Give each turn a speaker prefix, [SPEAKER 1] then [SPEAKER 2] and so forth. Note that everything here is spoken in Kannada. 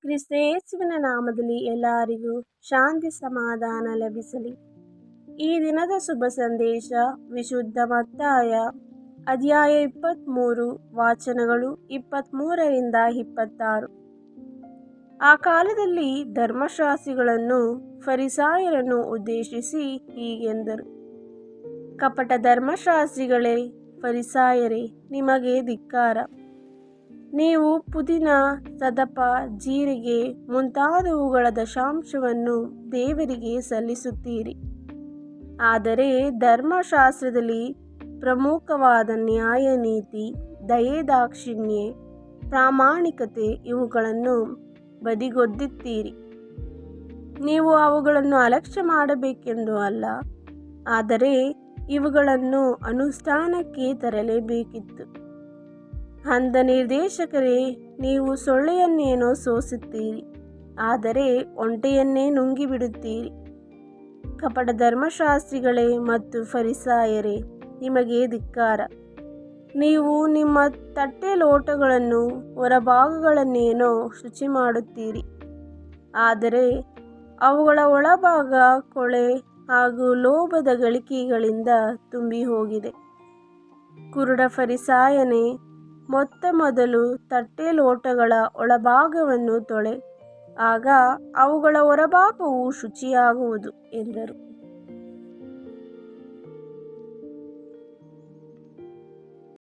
[SPEAKER 1] ಕ್ರಿಸ್ತೇಸುವಿನ ನಾಮದಲ್ಲಿ ಎಲ್ಲರಿಗೂ ಶಾಂತಿ ಸಮಾಧಾನ ಲಭಿಸಲಿ. ಈ ದಿನದ ಶುಭ ಸಂದೇಶ ವಿಶುದ್ಧ ಮತ್ತಾಯ ಅಧ್ಯಾಯ 23 ವಾಚನಗಳು 23ರಿಂದ 26. ಆ ಕಾಲದಲ್ಲಿ ಧರ್ಮಶಾಸ್ತ್ರಿಗಳನ್ನು ಫರಿಸಾಯರನ್ನು ಉದ್ದೇಶಿಸಿ ಹೀಗೆಂದರು. ಕಪಟ ಧರ್ಮಶಾಸ್ತ್ರಿಗಳೇ, ಫರಿಸಾಯರೇ, ನಿಮಗೆ ಧಿಕ್ಕಾರ. ನೀವು ಪುದೀನ, ಸದಪ, ಜೀರಿಗೆ ಮುಂತಾದವುಗಳ ದಶಾಂಶವನ್ನು ದೇವರಿಗೆ ಸಲ್ಲಿಸುತ್ತೀರಿ. ಆದರೆ ಧರ್ಮಶಾಸ್ತ್ರದಲ್ಲಿ ಪ್ರಮುಖವಾದ ನ್ಯಾಯ, ನೀತಿ, ದಯೆ, ದಾಕ್ಷಿಣ್ಯ, ಪ್ರಾಮಾಣಿಕತೆ ಇವುಗಳನ್ನು ಬದಿಗೊತ್ತೀರಿ. ನೀವು ಅವುಗಳನ್ನು ಅಲಕ್ಷ್ಯ ಮಾಡಬೇಕೆಂದು ಅಲ್ಲ, ಆದರೆ ಇವುಗಳನ್ನು ಅನುಷ್ಠಾನಕ್ಕೆ ತರಲೇಬೇಕಿತ್ತು. ಅಂಧ ನಿರ್ದೇಶಕರೇ, ನೀವು ಸೊಳ್ಳೆಯನ್ನೇನೋ ಸೋಸುತ್ತೀರಿ, ಆದರೆ ಒಂಟೆಯನ್ನೇ ನುಂಗಿಬಿಡುತ್ತೀರಿ. ಕಪಟ ಧರ್ಮಶಾಸ್ತ್ರಿಗಳೇ ಮತ್ತು ಫರಿಸಾಯರೇ, ನಿಮಗೆ ಧಿಕ್ಕಾರ. ನೀವು ನಿಮ್ಮ ತಟ್ಟೆ ಲೋಟಗಳನ್ನು ಹೊರಭಾಗಗಳನ್ನೇನೋ ಶುಚಿ ಮಾಡುತ್ತೀರಿ, ಆದರೆ ಅವುಗಳ ಒಳಭಾಗ ಕೊಳೆ ಹಾಗೂ ಲೋಭದ ಗಳಿಕೆಗಳಿಂದ ತುಂಬಿ ಹೋಗಿದೆ. ಕುರುಡ ಫರಿಸಾಯನೇ, ಮೊದಲು ತಟ್ಟೆ ಲೋಟಗಳ ಒಳಭಾಗವನ್ನು ತೊಳೆ, ಆಗ ಅವುಗಳ ಹೊರಭಾಗವು ಶುಚಿಯಾಗುವುದು ಎಂದರು.